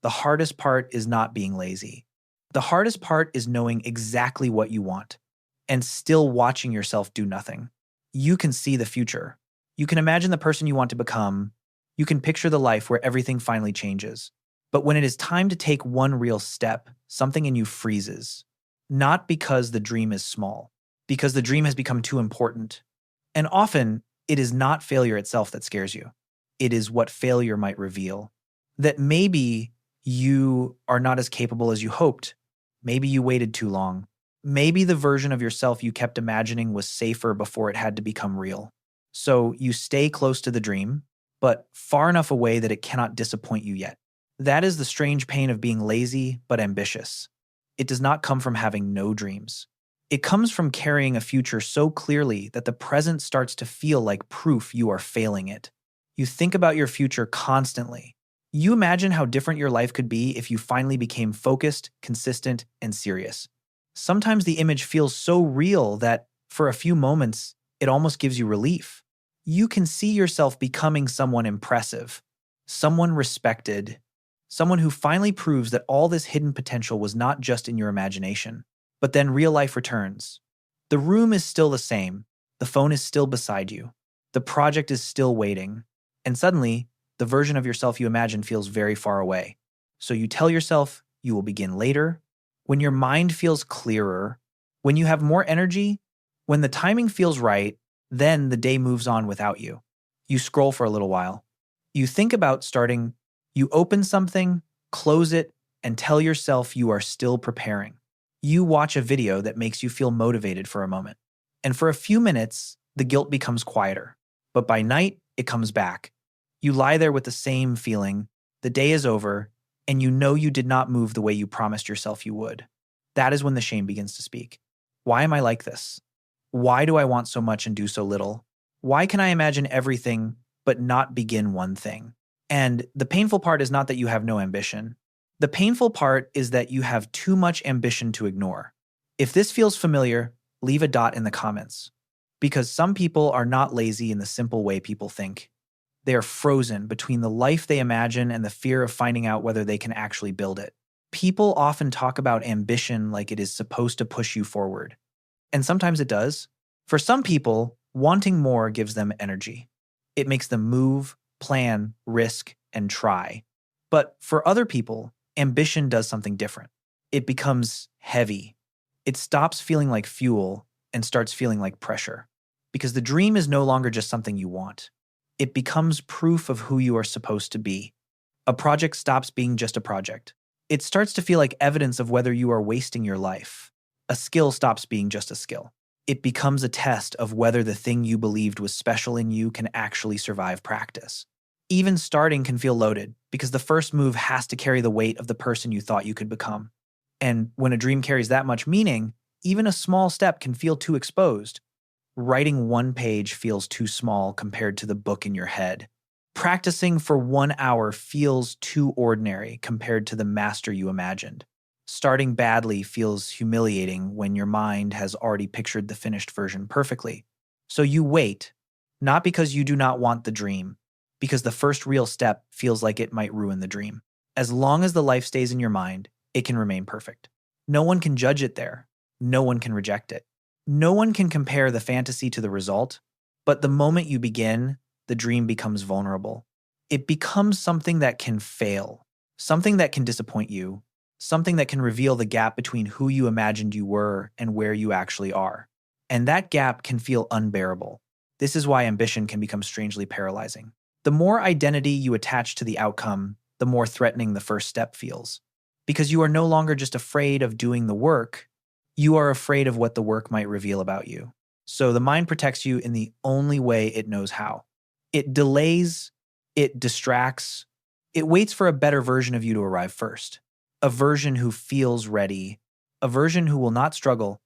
The hardest part is not being lazy. The hardest part is knowing exactly what you want and still watching yourself do nothing. You can see the future. You can imagine the person you want to become. You can picture the life where everything finally changes. But when it is time to take one real step, something in you freezes. Not because the dream is small, because the dream has become too important. And often, it is not failure itself that scares you. It is what failure might reveal. That maybe you are not as capable as you hoped. Maybe you waited too long. Maybe the version of yourself you kept imagining was safer before it had to become real. So you stay close to the dream, but far enough away that it cannot disappoint you yet. That is the strange pain of being lazy but ambitious. It does not come from having no dreams. It comes from carrying a future so clearly that the present starts to feel like proof you are failing it. You think about your future constantly. You imagine how different your life could be if you finally became focused, consistent, and serious. Sometimes the image feels so real that, for a few moments, it almost gives you relief. You can see yourself becoming someone impressive, someone respected, someone who finally proves that all this hidden potential was not just in your imagination. But then real life returns. The room is still the same. The phone is still beside you. The project is still waiting. And suddenly, the version of yourself you imagine feels very far away. So you tell yourself you will begin later, when your mind feels clearer, when you have more energy, when the timing feels right, then the day moves on without you. You scroll for a little while. You think about starting. You open something, close it, and tell yourself you are still preparing. You watch a video that makes you feel motivated for a moment. And for a few minutes, the guilt becomes quieter. But by night, it comes back. You lie there with the same feeling. The day is over, and you know you did not move the way you promised yourself you would. That is when the shame begins to speak. Why am I like this? Why do I want so much and do so little? Why can I imagine everything but not begin one thing? And the painful part is not that you have no ambition. The painful part is that you have too much ambition to ignore. If this feels familiar, leave a dot in the comments. Because some people are not lazy in the simple way people think. They are frozen between the life they imagine and the fear of finding out whether they can actually build it. People often talk about ambition like it is supposed to push you forward. And sometimes it does. For some people, wanting more gives them energy. It makes them move, plan, risk, and try. But for other people, ambition does something different. It becomes heavy. It stops feeling like fuel and starts feeling like pressure. Because the dream is no longer just something you want. It becomes proof of who you are supposed to be. A project stops being just a project. It starts to feel like evidence of whether you are wasting your life. A skill stops being just a skill. It becomes a test of whether the thing you believed was special in you can actually survive practice. Even starting can feel loaded because the first move has to carry the weight of the person you thought you could become. And when a dream carries that much meaning, even a small step can feel too exposed. Writing one page feels too small compared to the book in your head. Practicing for 1 hour feels too ordinary compared to the master you imagined. Starting badly feels humiliating when your mind has already pictured the finished version perfectly. So you wait, not because you do not want the dream, because the first real step feels like it might ruin the dream. As long as the life stays in your mind, it can remain perfect. No one can judge it there. No one can reject it. No one can compare the fantasy to the result, but the moment you begin, the dream becomes vulnerable. It becomes something that can fail, something that can disappoint you, something that can reveal the gap between who you imagined you were and where you actually are. And that gap can feel unbearable. This is why ambition can become strangely paralyzing. The more identity you attach to the outcome, the more threatening the first step feels. Because you are no longer just afraid of doing the work, you are afraid of what the work might reveal about you. So the mind protects you in the only way it knows how. It delays, it distracts, it waits for a better version of you to arrive first. A version who feels ready, a version who will not struggle,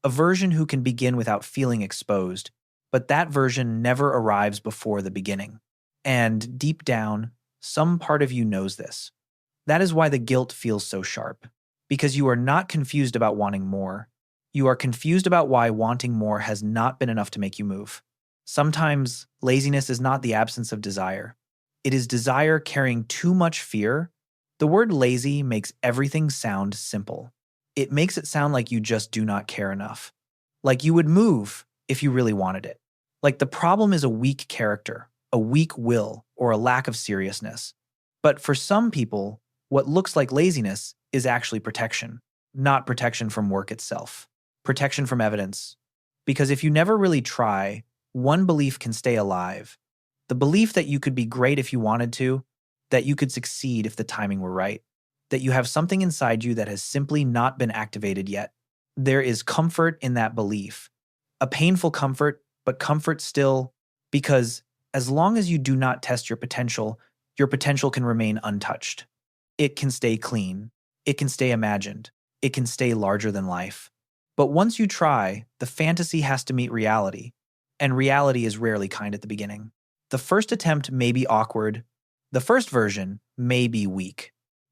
a version who can begin without feeling exposed. But that version never arrives before the beginning. And deep down, some part of you knows this. That is why the guilt feels so sharp. Because you are not confused about wanting more. You are confused about why wanting more has not been enough to make you move. Sometimes laziness is not the absence of desire. It is desire carrying too much fear The word lazy makes everything sound simple. It makes it sound like you just do not care enough. Like you would move if you really wanted it. Like the problem is a weak character, a weak will, or a lack of seriousness. But for some people, what looks like laziness is actually protection, not protection from work itself, protection from evidence. Because if you never really try, one belief can stay alive. The belief that you could be great if you wanted to, that you could succeed if the timing were right, that you have something inside you that has simply not been activated yet. There is comfort in that belief, a painful comfort, but comfort still, because as long as you do not test your potential can remain untouched. It can stay clean. It can stay imagined. It can stay larger than life. But once you try, the fantasy has to meet reality, and reality is rarely kind at the beginning. The first attempt may be awkward. The first version may be weak.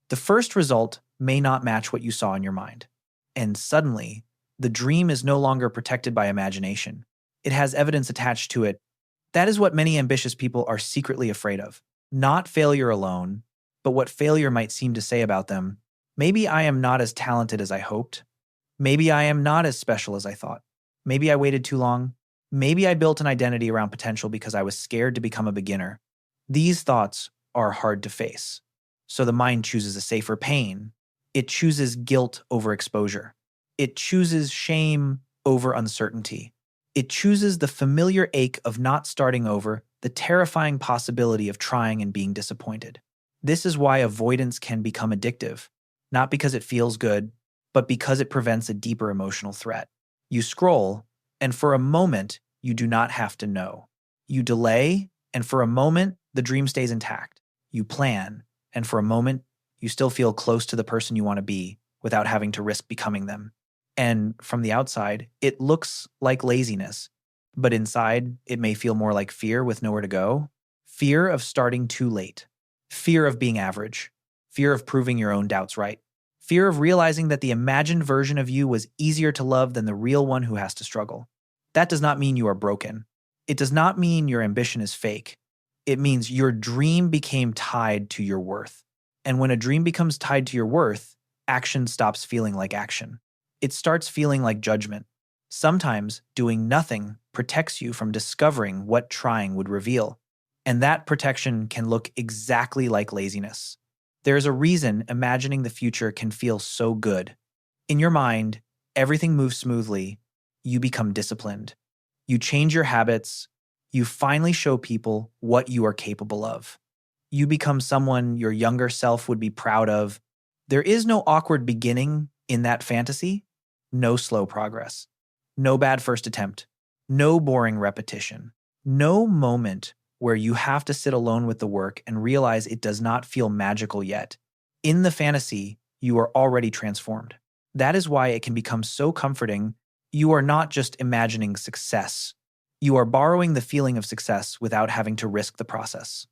The first result may not match what you saw in your mind. And suddenly, the dream is no longer protected by imagination. It has evidence attached to it. That is what many ambitious people are secretly afraid of. Not failure alone, but what failure might seem to say about them. Maybe I am not as talented as I hoped. Maybe I am not as special as I thought. Maybe I waited too long. Maybe I built an identity around potential because I was scared to become a beginner. These thoughts are hard to face. So the mind chooses a safer pain. It chooses guilt over exposure. It chooses shame over uncertainty. It chooses the familiar ache of not starting over, the terrifying possibility of trying and being disappointed. This is why avoidance can become addictive, not because it feels good, but because it prevents a deeper emotional threat. You scroll, and for a moment, you do not have to know. You delay, and for a moment, the dream stays intact. You plan, and for a moment, you still feel close to the person you want to be without having to risk becoming them. And from the outside, it looks like laziness, but inside, it may feel more like fear with nowhere to go. Fear of starting too late. Fear of being average. Fear of proving your own doubts right. Fear of realizing that the imagined version of you was easier to love than the real one who has to struggle. That does not mean you are broken. It does not mean your ambition is fake. It means your dream became tied to your worth. And when a dream becomes tied to your worth, action stops feeling like action. It starts feeling like judgment. Sometimes doing nothing protects you from discovering what trying would reveal. And that protection can look exactly like laziness. There is a reason imagining the future can feel so good. In your mind, everything moves smoothly. You become disciplined. You change your habits. You finally show people what you are capable of. You become someone your younger self would be proud of. There is no awkward beginning in that fantasy. No slow progress. No bad first attempt. No boring repetition. No moment where you have to sit alone with the work and realize it does not feel magical yet. In the fantasy, you are already transformed. That is why it can become so comforting. You are not just imagining success. You are borrowing the feeling of success without having to risk the process.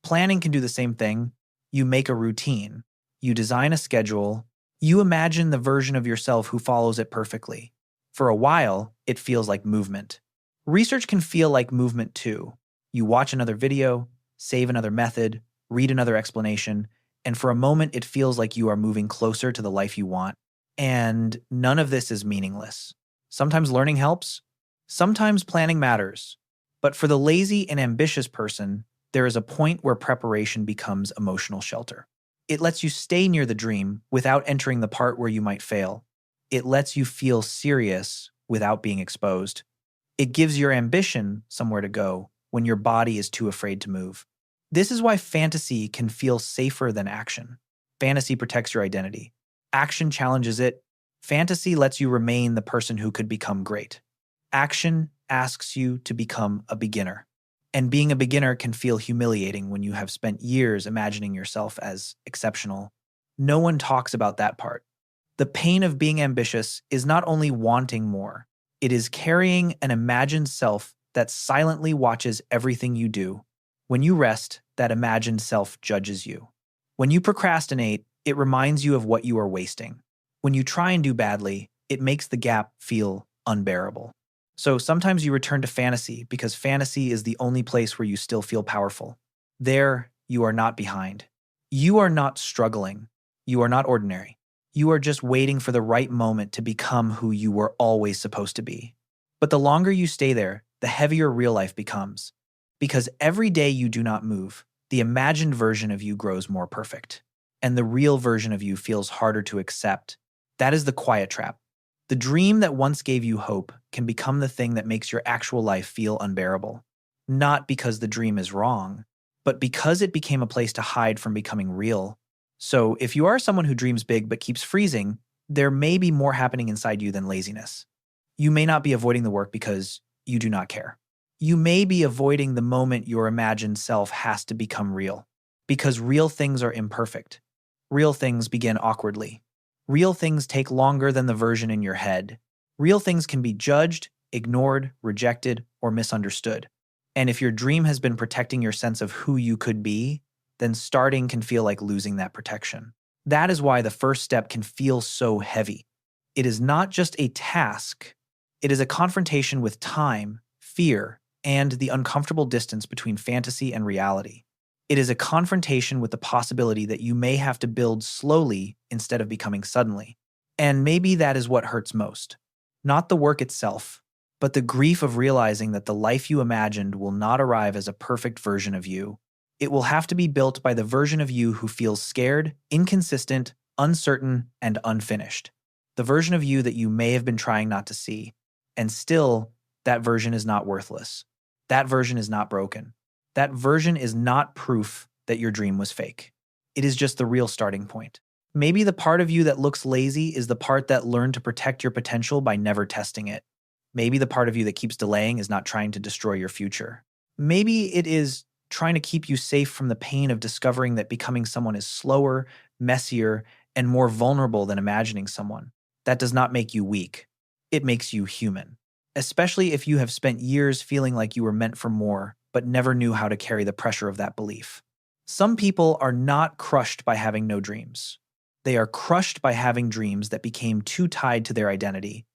Planning can do the same thing. You make a routine. You design a schedule. You imagine the version of yourself who follows it perfectly. For a while, it feels like movement. Research can feel like movement too. You watch another video, save another method, read another explanation, and for a moment it feels like you are moving closer to the life you want. And none of this is meaningless. Sometimes learning helps. Sometimes planning matters. But for the lazy and ambitious person, there is a point where preparation becomes emotional shelter. It lets you stay near the dream without entering the part where you might fail. It lets you feel serious without being exposed. It gives your ambition somewhere to go when your body is too afraid to move. This is why fantasy can feel safer than action. Fantasy protects your identity. Action challenges it. Fantasy lets you remain the person who could become great. Action asks you to become a beginner. And being a beginner can feel humiliating when you have spent years imagining yourself as exceptional. No one talks about that part. The pain of being ambitious is not only wanting more, it is carrying an imagined self that silently watches everything you do. When you rest, that imagined self judges you. When you procrastinate, it reminds you of what you are wasting. When you try and do badly, it makes the gap feel unbearable. So sometimes you return to fantasy because fantasy is the only place where you still feel powerful. There, you are not behind. You are not struggling. You are not ordinary. You are just waiting for the right moment to become who you were always supposed to be. But the longer you stay there, the heavier real life becomes. Because every day you do not move, the imagined version of you grows more perfect. And the real version of you feels harder to accept. That is the quiet trap. The dream that once gave you hope can become the thing that makes your actual life feel unbearable. Not because the dream is wrong, but because it became a place to hide from becoming real. So if you are someone who dreams big but keeps freezing, there may be more happening inside you than laziness. You may not be avoiding the work because you do not care. You may be avoiding the moment your imagined self has to become real. Because real things are imperfect. Real things begin awkwardly. Real things take longer than the version in your head. Real things can be judged, ignored, rejected, or misunderstood. And if your dream has been protecting your sense of who you could be, then starting can feel like losing that protection. That is why the first step can feel so heavy. It is not just a task, it is a confrontation with time, fear, and the uncomfortable distance between fantasy and reality. It is a confrontation with the possibility that you may have to build slowly instead of becoming suddenly. And maybe that is what hurts most. Not the work itself, but the grief of realizing that the life you imagined will not arrive as a perfect version of you. It will have to be built by the version of you who feels scared, inconsistent, uncertain, and unfinished. The version of you that you may have been trying not to see. And still, that version is not worthless. That version is not broken. That version is not proof that your dream was fake. It is just the real starting point. Maybe the part of you that looks lazy is the part that learned to protect your potential by never testing it. Maybe the part of you that keeps delaying is not trying to destroy your future. Maybe it is trying to keep you safe from the pain of discovering that becoming someone is slower, messier, and more vulnerable than imagining someone. That does not make you weak. It makes you human. Especially if you have spent years feeling like you were meant for more, but never knew how to carry the pressure of that belief. Some people are not crushed by having no dreams. They are crushed by having dreams that became too tied to their identity.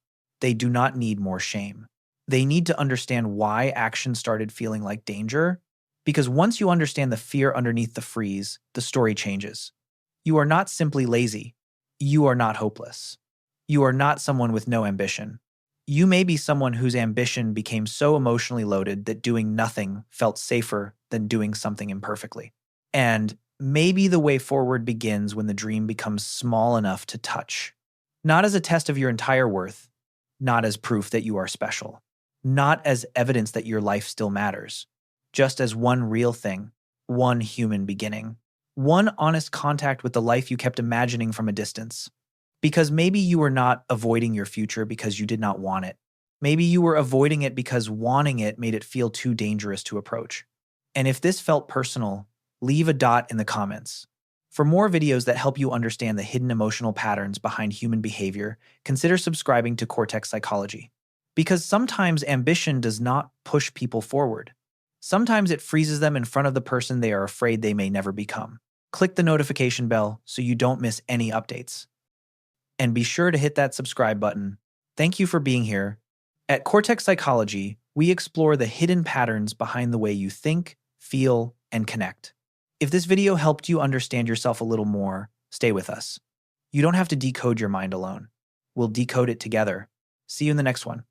They do not need more shame. They need to understand why action started feeling like danger, because once you understand the fear underneath the freeze, the story changes. You are not simply lazy. You are not hopeless. You are not someone with no ambition. You may be someone whose ambition became so emotionally loaded that doing nothing felt safer than doing something imperfectly. And maybe the way forward begins when the dream becomes small enough to touch. Not as a test of your entire worth, not as proof that you are special, not as evidence that your life still matters, just as one real thing, one human beginning, one honest contact with the life you kept imagining from a distance. Because maybe you were not avoiding your future because you did not want it. Maybe you were avoiding it because wanting it made it feel too dangerous to approach. And if this felt personal, leave a dot in the comments. For more videos that help you understand the hidden emotional patterns behind human behavior, consider subscribing to Cortex Psychology. Because sometimes ambition does not push people forward. Sometimes it freezes them in front of the person they are afraid they may never become. Click the notification bell so you don't miss any updates. And be sure to hit that subscribe button. Thank you for being here. At Cortex Psychology, we explore the hidden patterns behind the way you think, feel, and connect. If this video helped you understand yourself a little more, stay with us. You don't have to decode your mind alone. We'll decode it together. See you in the next one.